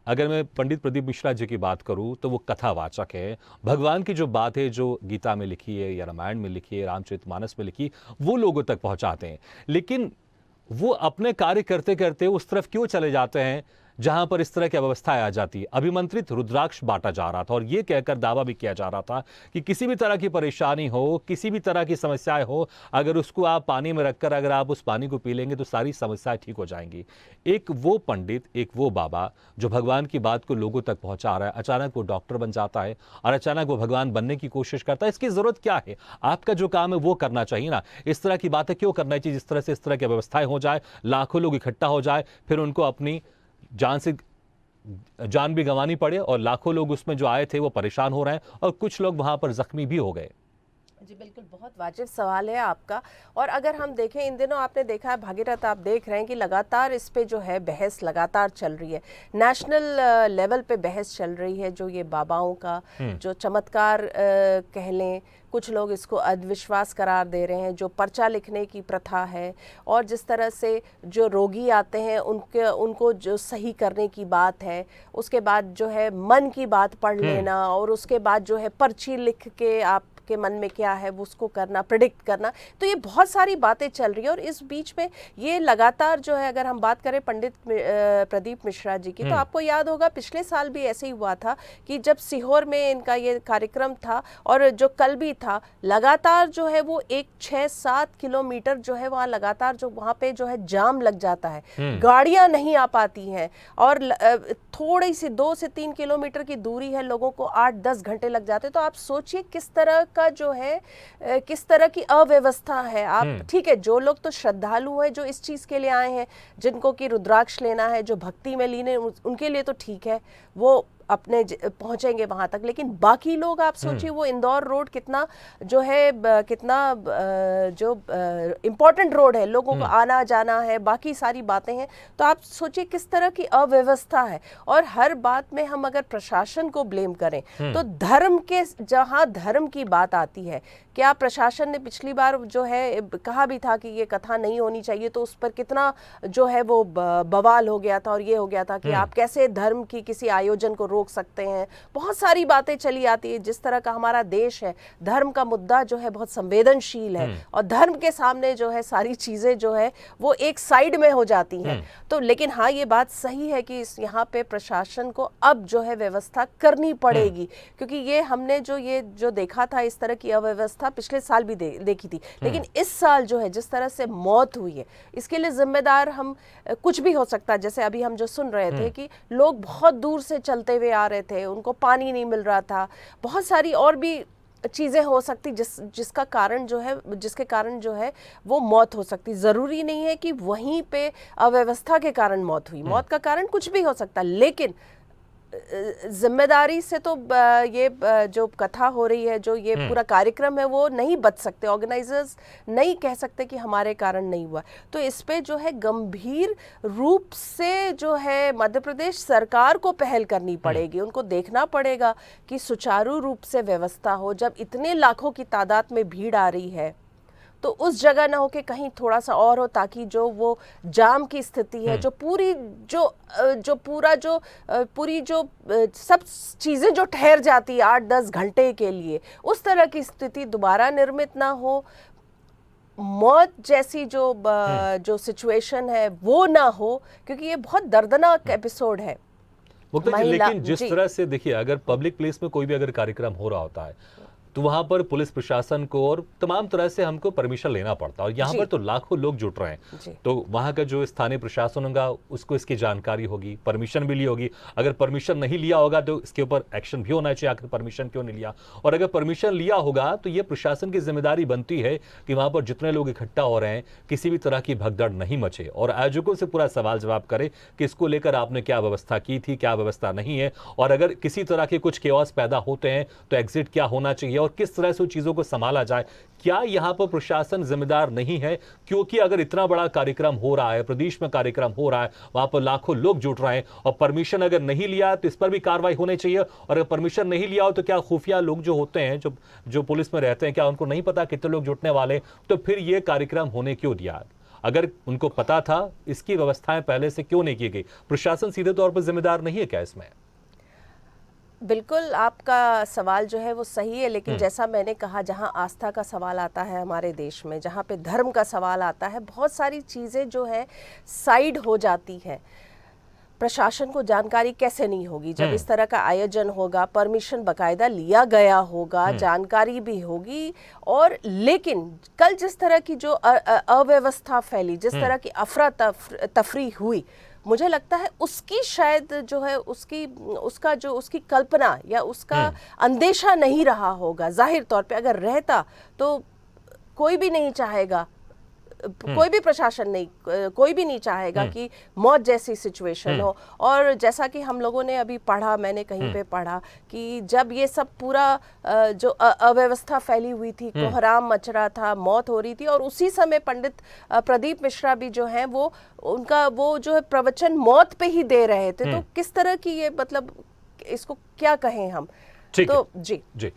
अगर मैं पंडित प्रदीप मिश्रा जी की बात करूं तो वो कथावाचक है। भगवान की जो बात है, जो गीता में लिखी है या रामायण में लिखी है, रामचरितमानस में लिखी, वो लोगों तक पहुंचाते हैं। लेकिन वो अपने कार्य करते करते उस तरफ क्यों चले जाते हैं जहां पर इस तरह की अव्यवस्थाएं आ जाती है। अभिमंत्रित रुद्राक्ष बांटा जा रहा था और यह कहकर दावा भी किया जा रहा था कि किसी भी तरह की परेशानी हो, किसी भी तरह की समस्याएं हो, अगर उसको आप पानी में रखकर अगर आप उस पानी को पी लेंगे तो सारी समस्याएं ठीक हो जाएंगी। एक वो पंडित, एक वो बाबा जो भगवान की बात को लोगों तक पहुंचा रहा है, अचानक वो डॉक्टर बन जाता है और अचानक वो भगवान बनने की कोशिश करता है। इसकी जरूरत क्या है? आपका जो काम है वो करना चाहिए ना। इस तरह की बातें क्यों करना चाहिए जिस तरह से इस तरह की व्यवस्थाएं हो जाए, लाखों लोग इकट्ठा हो जाए, फिर उनको अपनी जान भी गंवानी पड़े और लाखों लोग उसमें जो आए थे वो परेशान हो रहे हैं और कुछ लोग वहां पर जख्मी भी हो गए। जी बिल्कुल, बहुत वाजिब सवाल है आपका। और अगर हम देखें, इन दिनों आपने देखा है भागीरथ, आप देख रहे हैं कि लगातार इस पे जो है बहस लगातार चल रही है, नेशनल लेवल पे बहस चल रही है। जो ये बाबाओं का जो चमत्कार कह लें, कुछ लोग इसको अंधविश्वास करार दे रहे हैं, जो पर्चा लिखने की प्रथा है, और जिस तरह से जो रोगी आते हैं उनको जो सही करने की बात है, उसके बाद जो है मन की बात पढ़ लेना, और उसके बाद जो है पर्ची लिख के आप के मन में क्या है वो उसको करना, प्रिडिक्ट करना। तो ये बहुत सारी बातें चल रही है। और इस बीच में ये लगातार जो है, अगर हम बात करें पंडित प्रदीप मिश्रा जी की, तो आपको याद होगा पिछले साल भी ऐसे ही हुआ था कि जब सीहोर में इनका ये कार्यक्रम था और जो कल भी था, लगातार जो है वो 6-7 किलोमीटर जो है वहाँ लगातार जो वहाँ पे जो है जाम लग जाता है, गाड़ियाँ नहीं आ पाती हैं, और थोड़ी सी 2 से 3 किलोमीटर की दूरी है, लोगों को 8-10 घंटे लग जाते हैं। तो आप सोचिए किस तरह का जो है, किस तरह की अव्यवस्था है। आप ठीक है, जो लोग तो श्रद्धालु हैं, जो इस चीज के लिए आए हैं, जिनको कि रुद्राक्ष लेना है, जो भक्ति में लीन है, उनके लिए तो ठीक है, वो अपने पहुंचेंगे वहां तक। लेकिन बाकी लोग आप सोचिए, वो इंदौर रोड कितना जो है कितना जो इम्पोर्टेंट रोड है, लोगों को आना जाना है, बाकी सारी बातें हैं। तो आप सोचिए किस तरह की अव्यवस्था है। और हर बात में हम अगर प्रशासन को ब्लेम करें तो धर्म के, जहां धर्म की बात आती है, क्या प्रशासन ने पिछली बार जो है कहा भी था कि ये कथा नहीं होनी चाहिए, तो उस पर कितना जो है वो बवाल हो गया था और ये हो गया था कि आप कैसे धर्म की किसी आयोजन को रोक सकते हैं। बहुत सारी बातें चली आती है। जिस तरह का हमारा देश है, धर्म का मुद्दा जो है बहुत संवेदनशील है, और धर्म के सामने जो है सारी चीजें जो है वो एक साइड में हो जाती हैं। तो लेकिन हाँ, ये बात सही है कि यहाँ पे प्रशासन को अब जो है व्यवस्था करनी पड़ेगी, क्योंकि ये हमने जो देखा था इस तरह की अव्यवस्था पिछले साल भी देखी थी। लेकिन इस साल जो है जिस तरह से मौत हुई है, इसके लिए जिम्मेदार हम कुछ भी हो सकता है। जैसे अभी हम जो सुन रहे थे कि लोग बहुत दूर से चलते हुए आ रहे थे, उनको पानी नहीं मिल रहा था, बहुत सारी और भी चीजें हो सकती जिसके कारण जो है वो मौत हो सकती। जरूरी नहीं है कि वहीं पे अव्यवस्था के कारण मौत हुई, मौत का कारण कुछ भी हो सकता, लेकिन जिम्मेदारी से तो ये जो कथा हो रही है, जो ये पूरा कार्यक्रम है, वो नहीं बच सकते। ऑर्गेनाइजर्स नहीं कह सकते कि हमारे कारण नहीं हुआ। तो इस पे जो है गंभीर रूप से जो है मध्य प्रदेश सरकार को पहल करनी पड़ेगी। उनको देखना पड़ेगा कि सुचारू रूप से व्यवस्था हो। जब इतने लाखों की तादाद में भीड़ आ रही है, तो उस जगह ना हो कि कहीं थोड़ा सा और हो, ताकि जो वो जाम की स्थिति है, जो पूरी जो सब चीज़ें जो ठहर जाती है 8-10 घंटे के लिए, उस तरह की स्थिति दोबारा निर्मित ना हो। मौत जैसी जो सिचुएशन है वो ना हो, क्योंकि ये बहुत दर्दनाक एपिसोड है। लेकिन जिस तरह से देखिए, अगर पब्लिक प्लेस में कोई भी अगर कार्यक्रम हो रहा होता है तो वहां पर पुलिस प्रशासन को और तमाम तरह से हमको परमिशन लेना पड़ता है, और यहाँ पर तो लाखों लोग जुट रहे हैं। तो वहां का जो स्थानीय प्रशासन होगा उसको इसकी जानकारी होगी, परमिशन भी ली होगी। अगर परमिशन नहीं लिया होगा तो इसके ऊपर एक्शन भी होना चाहिए, आखिर परमिशन क्यों नहीं लिया। और अगर परमिशन लिया होगा तो ये प्रशासन की जिम्मेदारी बनती है कि वहां पर जितने लोग इकट्ठा हो रहे हैं किसी भी तरह की भगदड़ नहीं मचे, और आयोजकों से पूरा सवाल जवाब करे कि इसको लेकर आपने क्या व्यवस्था की थी, क्या व्यवस्था नहीं है, और अगर किसी तरह के कुछ केओस पैदा होते हैं तो एग्जिट क्या होना चाहिए और किस तरह से चीजों को संभाला जाए। क्या यहां पर प्रशासन जिम्मेदार नहीं है? क्योंकि अगर इतना बड़ा कार्यक्रम हो रहा है, प्रदेश में कार्यक्रम हो रहा है, वहां पर लाखों लोग जुट रहे हैं, और परमिशन अगर नहीं लिया तो इस पर भी कार्रवाई होनी चाहिए। और अगर परमिशन नहीं लिया हो तो क्या खुफिया लोग जो होते हैं, जो पुलिस में रहते हैं, क्या उनको नहीं पता कितने लोग जुटने वाले, तो फिर यह कार्यक्रम होने क्यों दिया? अगर उनको पता था, इसकी व्यवस्थाएं पहले से क्यों नहीं की गई? प्रशासन सीधे तौर पर जिम्मेदार नहीं है क्या इसमें? बिल्कुल, आपका सवाल जो है वो सही है, लेकिन जैसा मैंने कहा, जहाँ आस्था का सवाल आता है हमारे देश में, जहाँ पे धर्म का सवाल आता है, बहुत सारी चीज़ें जो है साइड हो जाती है। प्रशासन को जानकारी कैसे नहीं होगी जब इस तरह का आयोजन होगा, परमिशन बकायदा लिया गया होगा, जानकारी भी होगी। और लेकिन कल जिस तरह की जो अव्यवस्था फैली, जिस तरह की अफरा तफरी हुई, मुझे लगता है उसकी शायद जो है उसकी कल्पना या उसका अंदेशा नहीं रहा होगा। जाहिर तौर पे अगर रहता तो कोई भी नहीं चाहेगा, कोई भी प्रशासन नहीं, कोई भी नहीं चाहेगा कि मौत जैसी सिचुएशन हो। और जैसा कि हम लोगों ने अभी पढ़ा, मैंने कहीं पे पढ़ा कि जब ये सब पूरा जो अव्यवस्था फैली हुई थी, कोहराम मच रहा था, मौत हो रही थी, और उसी समय पंडित प्रदीप मिश्रा भी जो हैं वो उनका वो जो है प्रवचन मौत पे ही दे रहे थे। तो किस तरह की ये, मतलब इसको क्या कहें हम? ठीक तो है। जी जी